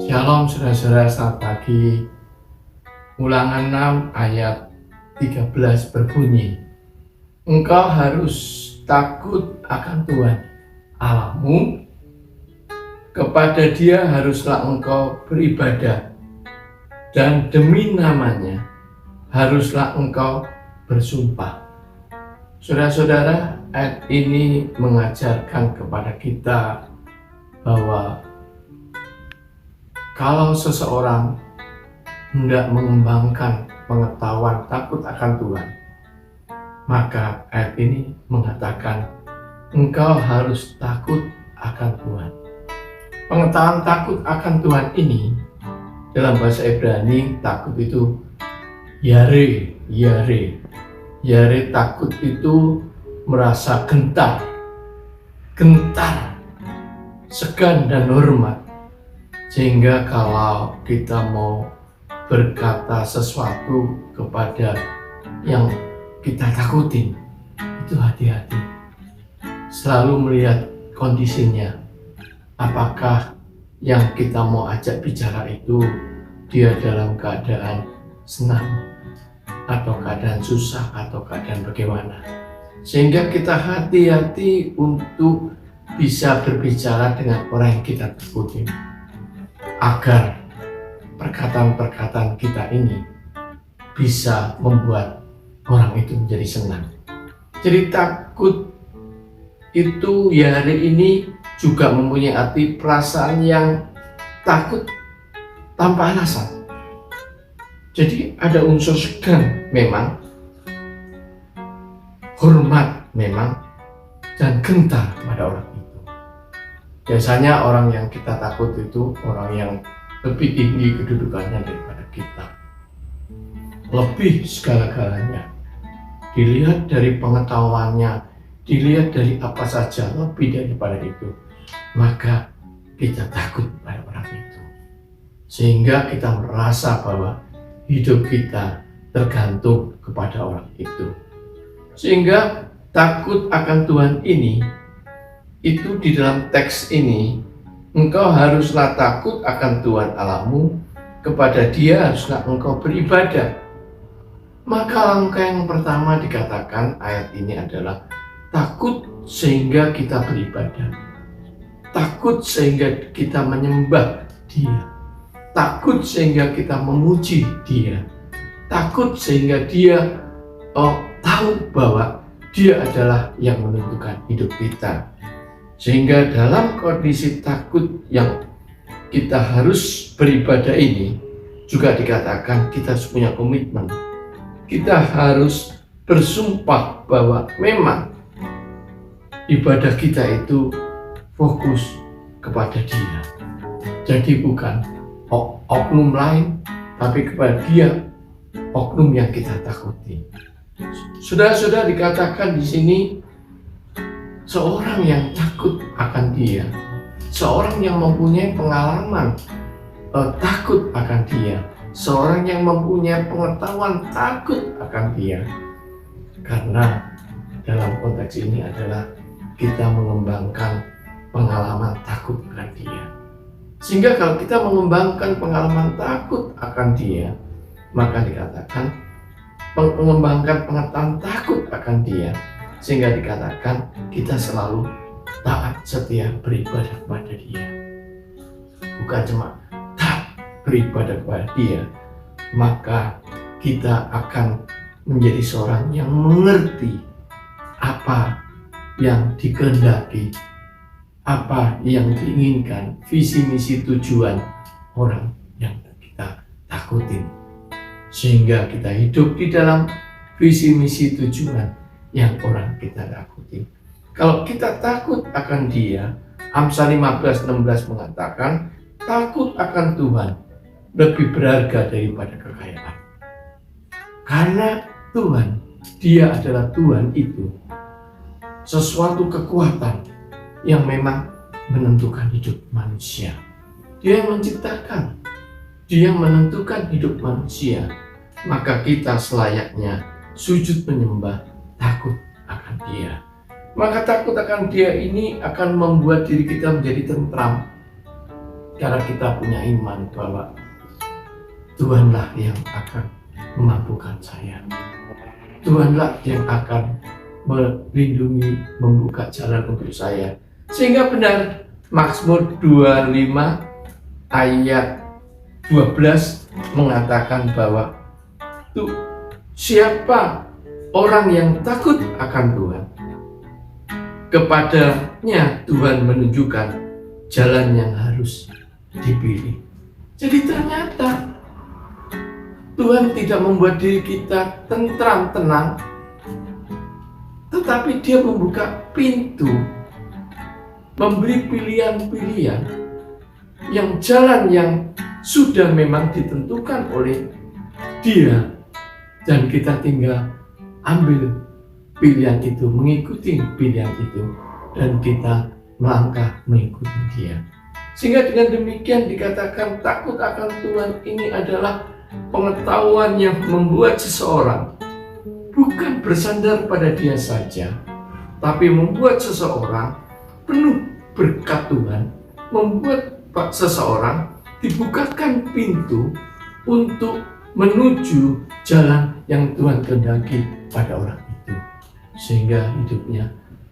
Shalom saudara-saudara, selamat pagi. Ulangan 6 ayat 13 berbunyi, engkau harus takut akan Tuhan Allahmu, kepada Dia haruslah engkau beribadah, dan demi namanya haruslah engkau bersumpah. Saudara-saudara, ayat ini mengajarkan kepada kita bahwa kalau seseorang hendak mengembangkan pengetahuan takut akan Tuhan, maka ayat ini mengatakan engkau harus takut akan Tuhan. Pengetahuan takut akan Tuhan ini dalam bahasa Ibrani, takut itu yare. Yare takut itu merasa gentar, segan dan hormat. Sehingga kalau kita mau berkata sesuatu kepada yang kita takutin, itu hati-hati. Selalu melihat kondisinya. Apakah yang kita mau ajak bicara itu dia dalam keadaan senang, atau keadaan susah, atau keadaan bagaimana. Sehingga kita hati-hati untuk bisa berbicara dengan orang yang kita takutin, agar perkataan-perkataan kita ini bisa membuat orang itu menjadi senang. Jadi takut itu ya hari ini juga mempunyai arti perasaan yang takut tanpa alasan. Jadi ada unsur segan memang, hormat memang, dan gentar pada orang itu. Biasanya orang yang kita takut itu orang yang lebih tinggi kedudukannya daripada kita, lebih segala-galanya. Dilihat dari pengetahuannya, dilihat dari apa saja lebih daripada itu, maka kita takut pada orang itu. Sehingga kita merasa bahwa hidup kita tergantung kepada orang itu. Sehingga takut akan Tuhan ini, itu di dalam teks ini, engkau haruslah takut akan Tuhan Allahmu, kepada Dia haruslah engkau beribadah. Maka langkah yang pertama dikatakan ayat ini adalah takut sehingga kita beribadah, takut sehingga kita menyembah Dia, takut sehingga kita memuji Dia, takut sehingga Dia tahu bahwa Dia adalah yang menentukan hidup kita. Sehingga dalam kondisi takut yang kita harus beribadah ini, juga dikatakan kita harus punya komitmen. Kita harus bersumpah bahwa memang ibadah kita itu fokus kepada Dia. Jadi bukan oknum lain, tapi kepada Dia, oknum yang kita takuti. Saudara-saudara, dikatakan di sini seorang yang takut akan Dia, seorang yang mempunyai pengalaman takut akan Dia, seorang yang mempunyai pengetahuan takut akan Dia. Karena dalam konteks ini adalah kita mengembangkan pengalaman takut akan Dia. Sehingga kalau kita mengembangkan pengalaman takut akan Dia, maka dikatakan mengembangkan pengetahuan takut akan Dia, sehingga dikatakan kita selalu taat setia beribadah kepada Dia. Bukan cuma taat beribadah kepada Dia, maka kita akan menjadi seorang yang mengerti apa yang dikehendaki, apa yang diinginkan, visi misi tujuan orang yang kita takutin. Sehingga kita hidup di dalam visi misi tujuan yang orang kita takuti. Kalau kita takut akan Dia, Amsal 15:16 mengatakan takut akan Tuhan lebih berharga daripada kekayaan. Karena Tuhan, Dia adalah Tuhan itu sesuatu kekuatan yang memang menentukan hidup manusia. Dia yang menciptakan, Dia menentukan hidup manusia. Maka kita selayaknya sujud menyembah, takut akan Dia. Maka takut akan Dia ini akan membuat diri kita menjadi tentram. Karena kita punya iman bahwa Tuhanlah yang akan memampukan saya. Tuhanlah yang akan melindungi, membuka jalan untuk saya. Sehingga benar Mazmur 25 ayat 12 mengatakan bahwa siapa orang yang takut akan Tuhan, kepadanya Tuhan menunjukkan jalan yang harus dipilih. Jadi ternyata Tuhan tidak membuat diri kita tentram, tenang, tetapi Dia membuka pintu, memberi pilihan-pilihan yang jalan yang sudah memang ditentukan oleh Dia, dan kita tinggal ambil pilihan itu, mengikuti pilihan itu, dan kita melangkah mengikuti Dia. Sehingga dengan demikian dikatakan takut akan Tuhan ini adalah pengetahuan yang membuat seseorang bukan bersandar pada dia saja, tapi membuat seseorang penuh berkat Tuhan, membuat seseorang dibukakan pintu untuk menuju jalan yang Tuhan kehendaki pada orang itu, sehingga hidupnya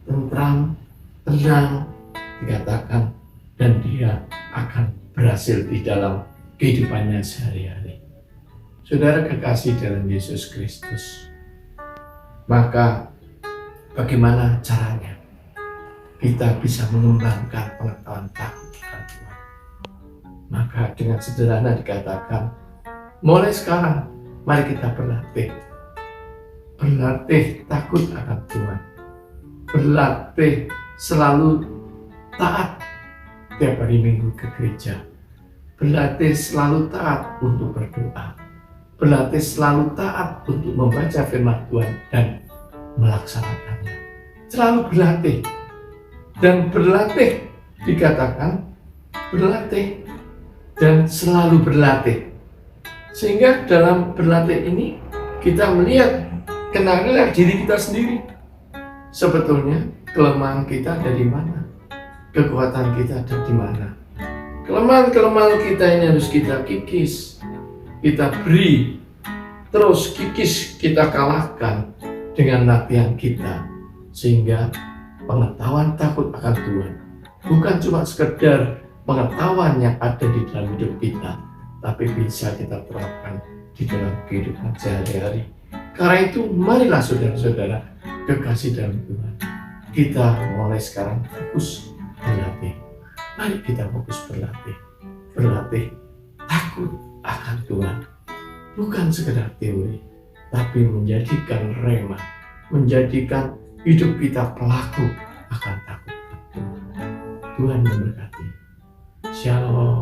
tentram, tenang, dikatakan, dan dia akan berhasil di dalam kehidupannya sehari-hari. Saudara kekasih dalam Yesus Kristus, maka bagaimana caranya kita bisa mengembangkan pengetahuan takut akan Tuhan? Maka dengan sederhana dikatakan, mulai sekarang mari kita berlatih takut akan Tuhan, berlatih selalu taat tiap hari Minggu ke gereja, berlatih selalu taat untuk berdoa, berlatih selalu taat untuk membaca firman Tuhan dan melaksanakannya. Selalu berlatih, dan berlatih dikatakan berlatih dan selalu berlatih. Sehingga dalam berlatih ini kita melihat, kenalilah diri kita sendiri. Sebetulnya kelemahan kita ada di mana? Kekuatan kita ada di mana? Kelemahan-kelemahan kita ini harus kita kikis, kita beri, terus kikis, kita kalahkan dengan latihan kita, sehingga pengetahuan takut akan Tuhan bukan cuma sekedar pengetahuan yang ada di dalam hidup kita, tapi bisa kita terapkan di dalam kehidupan sehari-hari. Karena itu marilah saudara-saudara kekasih dalam Tuhan, kita mulai sekarang fokus berlatih. Mari kita fokus berlatih takut akan Tuhan, bukan sekedar teori, tapi menjadikan rema, menjadikan hidup kita pelaku akan takut akan Tuhan. Tuhan memberkati. Shalom.